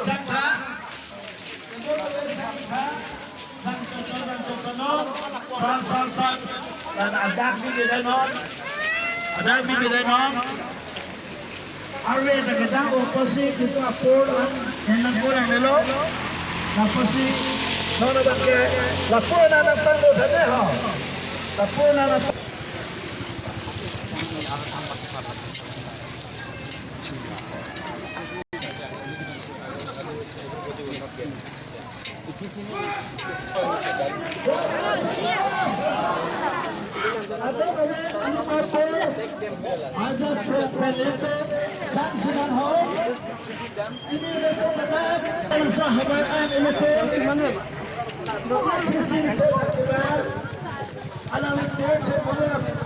Sangka. Sang. Dan adak bibidanon. Arwe sa kita opposite dito apol ang nagkurang nilo. Tapos si Nono Bangke, lapo na ng pangod ho. Lapo na ng ada presidente Sansiman Hall ini adalah sahabat ini presidente alam itu